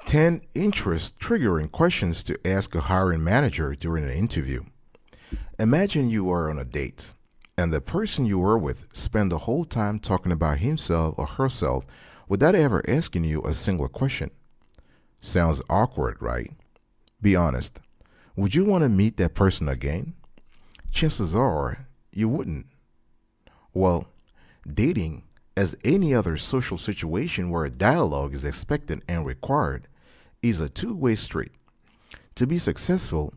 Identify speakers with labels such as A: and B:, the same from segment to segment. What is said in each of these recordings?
A: 10 interest triggering questions to ask a hiring manager during an interview. Imagine you are on a date and the person you were with spent the whole time talking about himself or herself without ever asking you a single question. Sounds awkward, right? Be honest. Would you want to meet that person again? Chances are you wouldn't. Well, dating, as any other social situation where a dialogue is expected and required, is a two-way street. To be successful,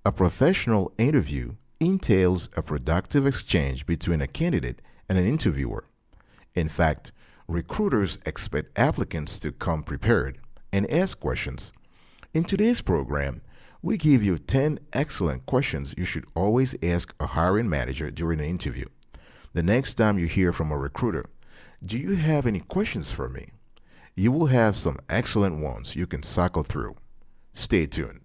A: a professional interview entails a productive exchange between a candidate and an interviewer. In fact, recruiters expect applicants to come prepared and ask questions. In today's program, we give you 10 excellent questions you should always ask a hiring manager during an interview. The next time you hear from a recruiter, "Do you have any questions for me?" you will have some excellent ones you can cycle through. Stay tuned.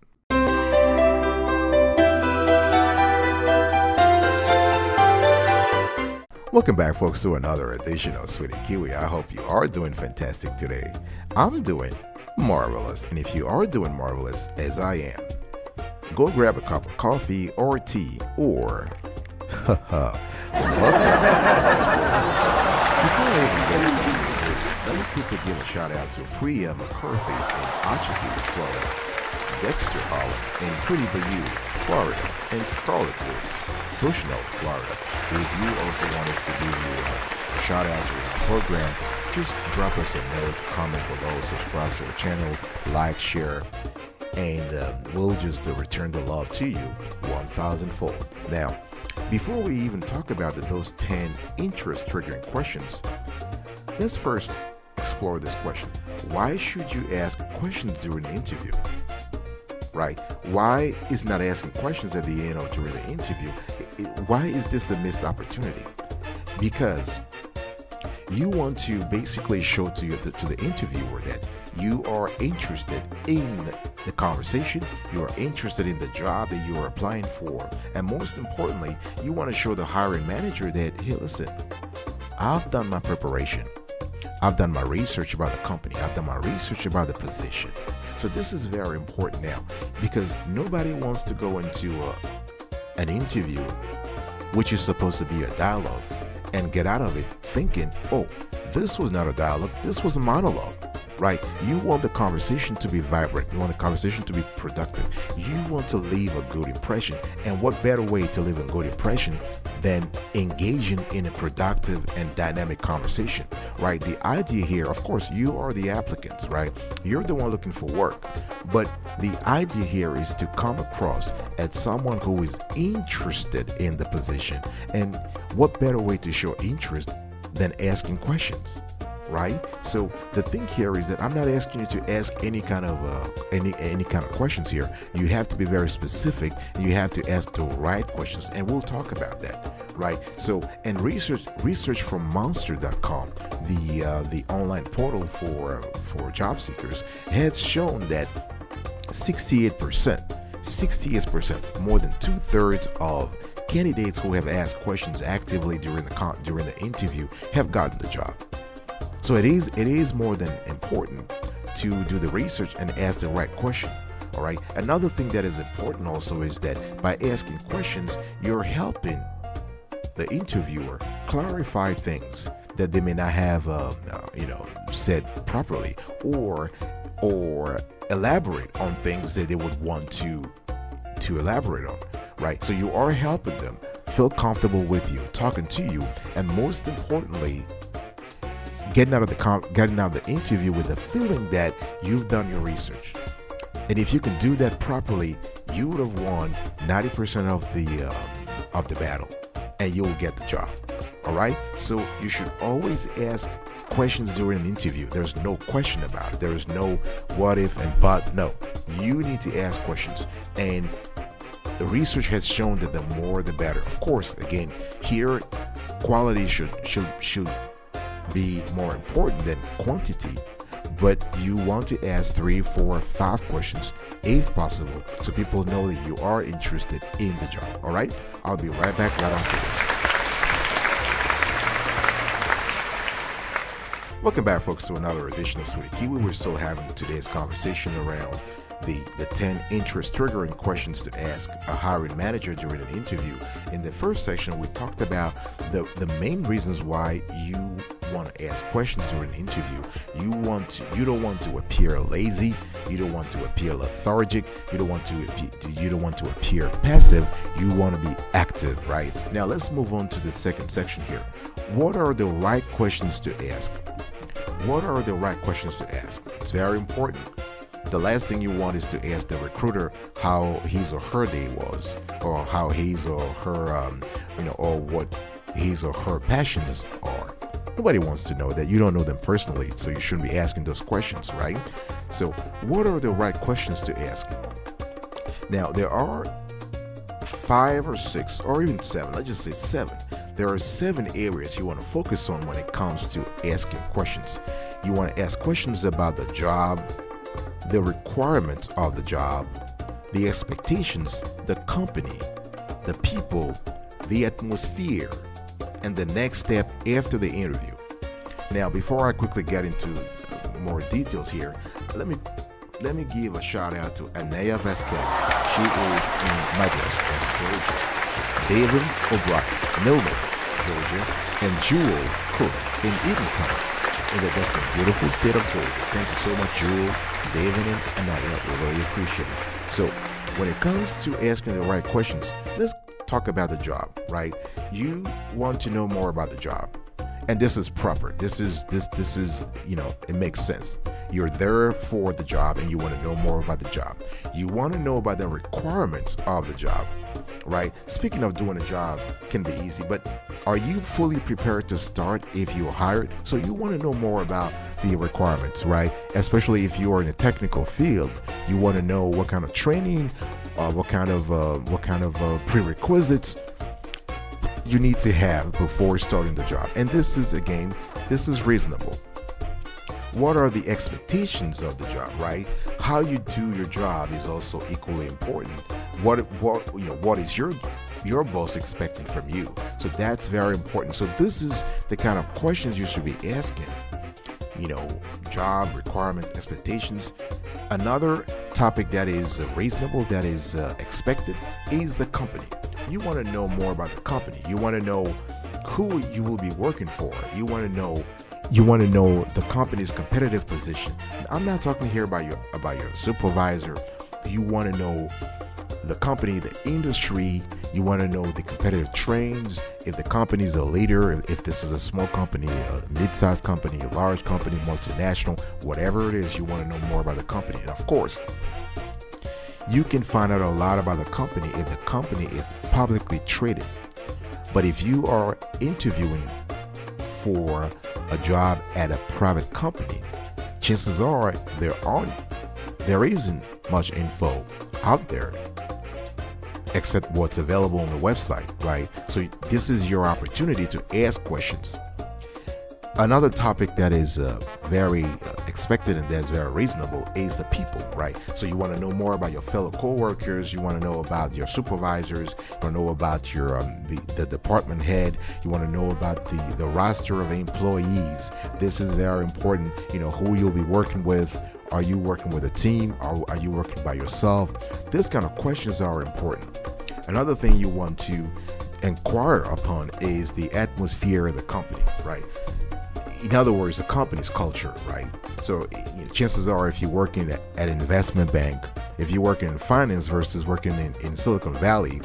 A: Welcome back, folks, to another edition of Sweetie Kiwi. I hope you are doing fantastic today. I'm doing marvelous, and if you are doing marvelous as I am, go grab a cup of coffee or tea or before I even get into it, let me quickly give a shout out to Freya McCarthy in Ochiltree, Florida, Dexter Holland in Pretty Bayou, Florida, and Scarlet Woods, Bushnell, Florida. If you also want us to give you a shout out to our program, just drop us a note, comment below, subscribe to our channel, like, share, and we'll just return the love to you 1,000-fold. Now, before we even talk about those 10 interest triggering questions, let's first explore this question. Why should you ask questions during an interview? Right? Why is not asking questions at the end or during the interview? Why is this a missed opportunity? Because you want to basically show to the interviewer that you are interested in the conversation, you are interested in the job that you are applying for, and most importantly, you want to show the hiring manager that, hey, listen, I've done my preparation. I've done my research about the company. I've done my research about the position. So this is very important now, because nobody wants to go into an interview, which is supposed to be a dialogue, and get out of it thinking, oh, this was not a dialogue, this was a monologue, right? You want the conversation to be vibrant. You want the conversation to be productive. You want to leave a good impression. And what better way to leave a good impression than engaging in a productive and dynamic conversation, right? The idea here, of course, you are the applicant, right? You're the one looking for work. But the idea here is to come across as someone who is interested in the position. And what better way to show interest than asking questions, right? So the thing here is that I'm not asking you to ask any kind of questions here. You have to be very specific, and you have to ask the right questions, and we'll talk about that, right? So, and research from Monster.com, the online portal for job seekers, has shown that 68%, more than 2/3 of candidates who have asked questions actively during the interview have gotten the job. So it is more than important to do the research and ask the right question. All right. Another thing that is important also is that by asking questions, you're helping the interviewer clarify things that they may not have, said properly, or elaborate on things that they would want to elaborate on. Right. So you are helping them feel comfortable with you, talking to you, and most importantly, getting out of the interview with the feeling that you've done your research. And if you can do that properly, you would have won 90% of the battle, and you'll get the job. All right. So you should always ask questions during an interview. There's no question about it. There is no what if and but. No, you need to ask questions, and the research has shown that the more the better. Of course, again, here quality should be more important than quantity, but you want to ask 3, 4, 5 questions if possible, so people know that you are interested in the job. All right, I'll be right back right after this. Welcome back, folks, to another edition of Sweetie Kiwi. We're still having today's conversation around the 10 interest triggering questions to ask a hiring manager during an interview. In the first section, we talked about the main reasons why you want to ask questions during an interview. You don't want to appear lazy. You don't want to appear lethargic. You don't want to appear passive. You want to be active, right? Now let's move on to the second section here. What are the right questions to ask? What are the right questions to ask? It's very important. The last thing you want is to ask the recruiter how his or her day was, or how his or her, or what his or her passions are. Nobody wants to know that. You don't know them personally, so you shouldn't be asking those questions, right? So what are the right questions to ask? Now, there are 5 or 6 or even 7, let's just say 7. There are 7 areas you want to focus on when it comes to asking questions. You want to ask questions about the job, the requirements of the job, the expectations, the company, the people, the atmosphere, and the next step after the interview. Now, before I quickly get into more details here, let me give a shout out to Anaya Vasquez. She is in Madras, Georgia. David O'Brien, Milner, Georgia, and Jewel Cook in Edenton, that's the beautiful state of Georgia. Thank you so much, Jewel, David, and Anaya. We really appreciate it. So when it comes to asking the right questions, let's talk about the job, right? You want to know more about the job. And this is proper. This is, it makes sense. You're there for the job and you want to know more about the job. You want to know about the requirements of the job, right? Speaking of doing a job can be easy, but are you fully prepared to start if you're hired? So you want to know more about the requirements, right? Especially if you are in a technical field, you want to know what kind of training, what kind of prerequisites you need to have before starting the job. And this is reasonable. What are the expectations of the job, right? How you do your job is also equally important. What is your boss expecting from you? So that's very important. So this is the kind of questions you should be asking. Job requirements, expectations. Another topic that is reasonable, that is expected, is the company. You want to know more about the company. You want to know who you will be working for. You want to know the company's competitive position. I'm not talking here about your supervisor. You want to know the company, the industry. You want to know the competitive trends. If the company is a leader, if this is a small company, a mid-sized company, a large company, multinational, whatever it is, you want to know more about the company. And of course, you can find out a lot about the company if the company is publicly traded. But if you are interviewing for a job at a private company, chances are there isn't much info out there except what's available on the website, right? So this is your opportunity to ask questions. Another topic that is very expected and that's very reasonable is the people, right? So you want to know more about your fellow coworkers. You want to know about your supervisors. You want to know about your the department head. You want to know about the roster of employees. This is very important. Who you'll be working with. Are you working with a team? Are you working by yourself? This kind of questions are important. Another thing you want to inquire upon is the atmosphere of the company, right? In other words, the company's culture, right? So chances are, if you're working at an investment bank, if you're working in finance versus working in Silicon Valley,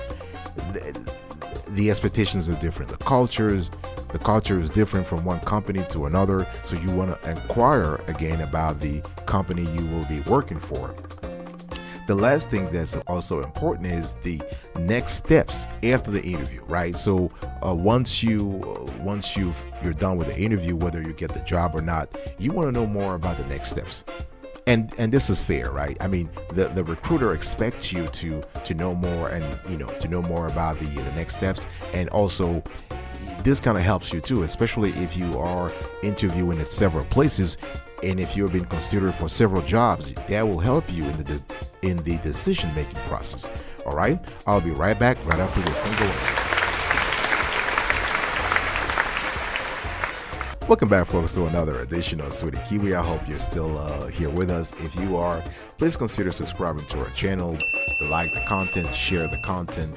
A: the expectations are different. The culture is different from one company to another. So you want to inquire again about the company you will be working for. The last thing that's also important is the next steps after the interview, right? So once you're done with the interview, whether you get the job or not, you want to know more about the next steps. And this is fair, right? I mean, the recruiter expects you to know more and to know more about the next steps. And also, this kind of helps you too, especially if you are interviewing at several places. And if you're being considered for several jobs, that will help you in the decision-making process. All right, I'll be right back right after this. Don't go away. Welcome back, folks, to another edition of Sweetie Kiwi. I hope you're still here with us. If you are, please consider subscribing to our channel, like the content, share the content.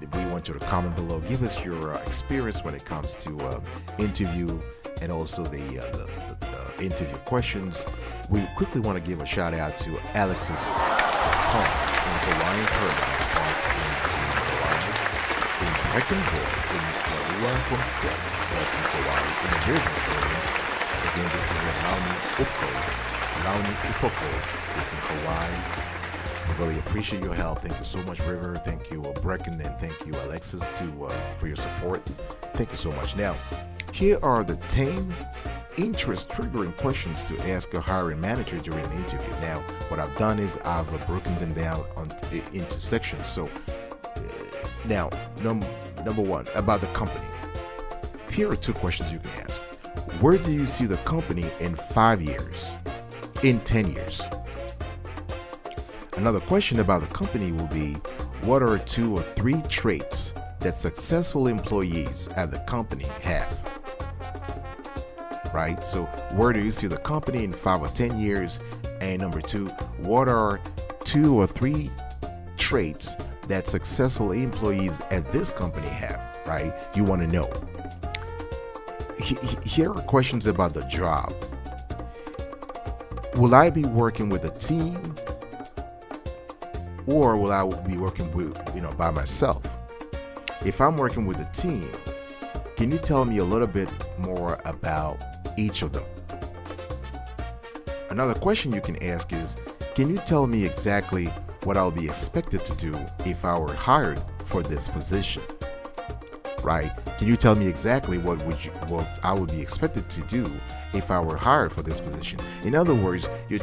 A: We want you to comment below. Give us your experience when it comes to interview and also the interview questions. We quickly want to give a shout out to Alex's house in Hawaiian Paradise Park in Breckenridge in Laula Homestead. That's in Hawaii in the business area. Again, this is in Launi Upoko. It's in Hawaii. I really appreciate your help. Thank you so much, River. Thank you, Brecken, and thank you, Alexis, for your support. Thank you so much. Now, here are the 10 interest-triggering questions to ask a hiring manager during an interview. Now, what I've done is I've broken them down into sections. So, now, number one, about the company. Here are 2 questions you can ask. Where do you see the company in 5 years? In 10 years? Another question about the company will be, what are 2 or 3 traits that successful employees at the company have? Right? So where do you see the company in 5 or 10 years? And number 2, what are 2 or 3 traits that successful employees at this company have? Right? You want to know. Here are questions about the job. Will I be working with a team? Or will I be working with, by myself? If I'm working with a team, can you tell me a little bit more about each of them? Another question you can ask is, can you tell me exactly what I'll be expected to do if I were hired for this position? Right? Can you tell me exactly what I would be expected to do if I were hired for this position? In other words, you're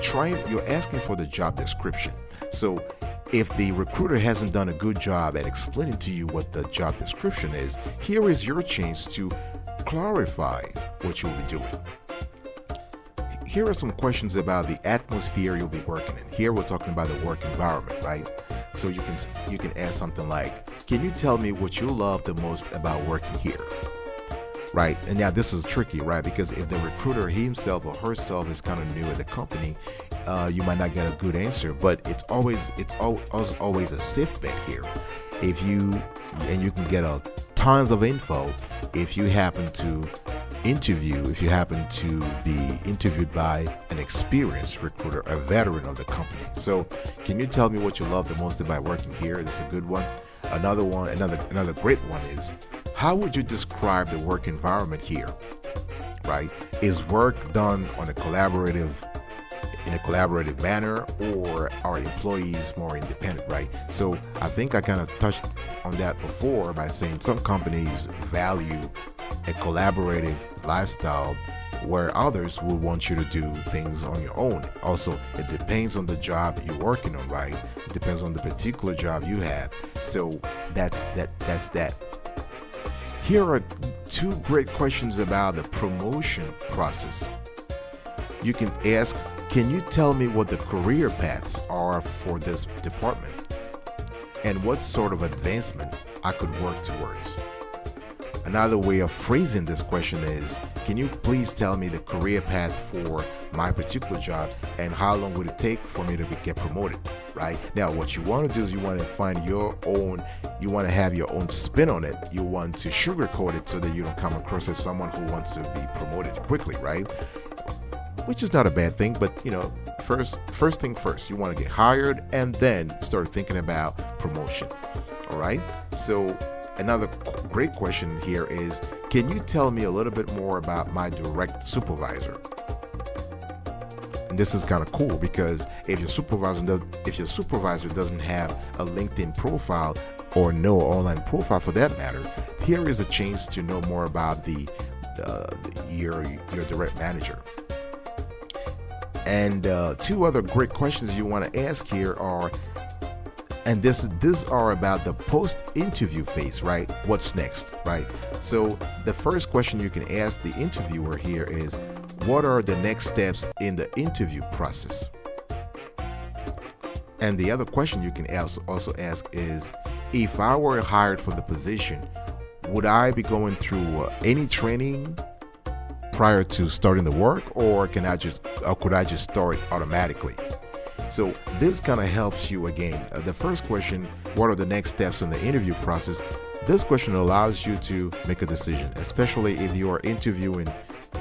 A: asking for the job description. So if the recruiter hasn't done a good job at explaining to you what the job description is, here is your chance to clarify what you'll be doing. Here are some questions about the atmosphere you'll be working in. Here we're talking about the work environment, right? So you can ask something like, can you tell me what you love the most about working here? Right? And now this is tricky, right? Because if the recruiter himself or herself is kind of new at the company, you might not get a good answer, but it's always a safe bet here. You can get tons of info if you happen to be interviewed by an experienced recruiter, a veteran of the company. So can you tell me what you love the most about working here? That's a good one. Another great one is, how would you describe the work environment here? Right? Is work done in a collaborative manner, or are employees more independent, right? So I think I kind of touched on that before by saying some companies value a collaborative lifestyle where others will want you to do things on your own. Also, it depends on the job you're working on, right? It depends on the particular job you have. So that's that. Here are 2 great questions about the promotion process. You can ask, can you tell me what the career paths are for this department? And what sort of advancement I could work towards? Another way of phrasing this question is, can you please tell me the career path for my particular job and how long would it take for me to get promoted, right? Now, what you want to do is you want to have your own spin on it. You want to sugarcoat it so that you don't come across as someone who wants to be promoted quickly, right? Which is not a bad thing, but first thing first, you want to get hired and then start thinking about promotion. All right. So another great question here is, can you tell me a little bit more about my direct supervisor? And this is kind of cool because if your supervisor doesn't have a LinkedIn profile or no online profile for that matter, here is a chance to know more about your direct manager. And 2 other great questions you want to ask here are, and these are about the post-interview phase, right? What's next, right? So the first question you can ask the interviewer here is, what are the next steps in the interview process? And the other question you can also ask is, if I were hired for the position, would I be going through any training prior to starting the work, or could I just start automatically? So this kind of helps you again. The first question, what are the next steps in the interview process? This question allows you to make a decision, especially if you are interviewing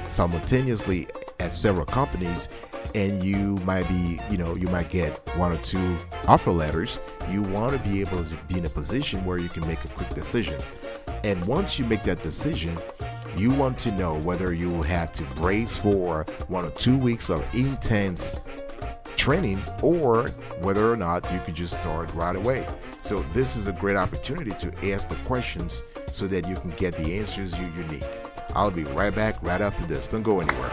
A: simultaneously at several companies and you might be, you might get one or two offer letters. You want to be able to be in a position where you can make a quick decision. And once you make that decision, you want to know whether you will have to brace for 1 or 2 weeks of intense training, or whether or not you could just start right away. So this is a great opportunity to ask the questions so that you can get the answers you need. I'll be right back right after this. Don't go anywhere.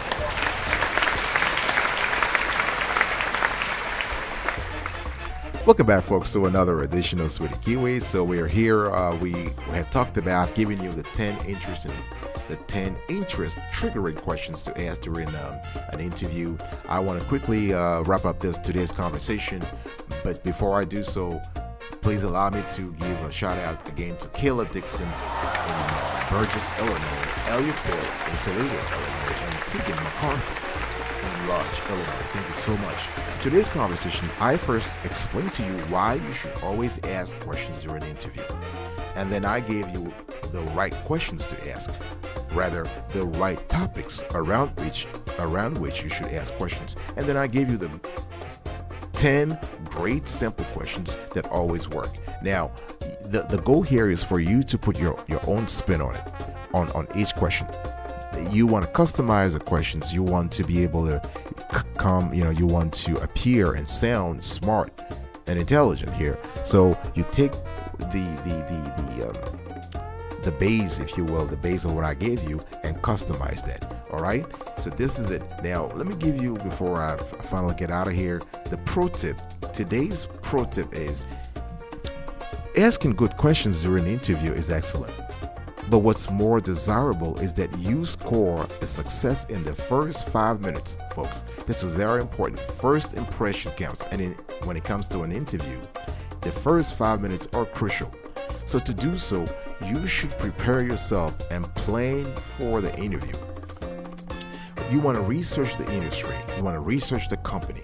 A: Welcome back, folks, to another edition of Sweetie Kiwi. So we are here. We have talked about giving you the 10 interest triggering questions to ask during an interview. I want to quickly wrap up today's conversation, but before I do so, please allow me to give a shout out again to Kayla Dixon in Burgess, Illinois, Elliot Bill in Toledo, Illinois, and Tegan McCarthy in Lodge, Illinois. Thank you so much. In today's conversation, I first explained to you why you should always ask questions during an interview, and then I gave you the right questions to ask, rather the right topics around which you should ask questions, and then I gave you the 10 great simple questions that always work. Now, the goal here is for you to put your own spin on it, on each question. You want to customize the questions. You want to be able to you want to appear and sound smart and intelligent here. So you take the base, if you will, the base of what I gave you, and customize that. All right. So this is it. Now, let me give you, before I finally get out of here, the pro tip. Today's pro tip is asking good questions during an interview is excellent. But what's more desirable is that you score a success in the first 5 minutes, folks. This is very important. First impression counts. And when it comes to an interview, the first 5 minutes are crucial. So to do so, you should prepare yourself and plan for the interview. You want to research the industry. You want to research the company.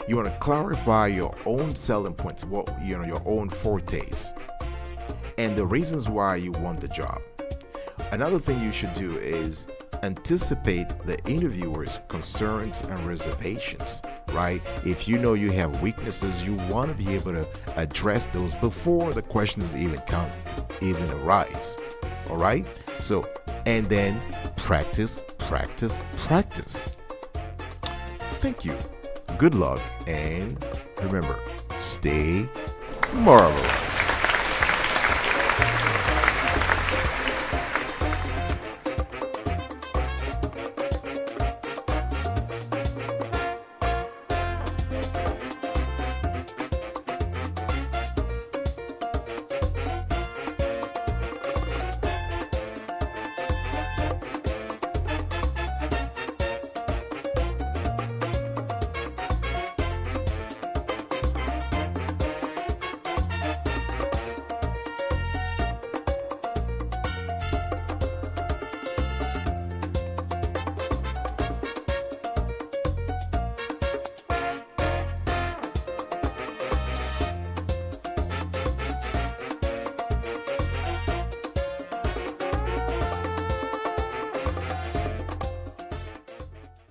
A: You want to clarify your own selling points, your own fortes, and the reasons why you want the job. Another thing you should do is anticipate the interviewer's concerns and reservations, right? If you know you have weaknesses, you want to be able to address those before the questions even arise. All right? So, and then practice. Thank you. Good luck, and remember, stay marvelous.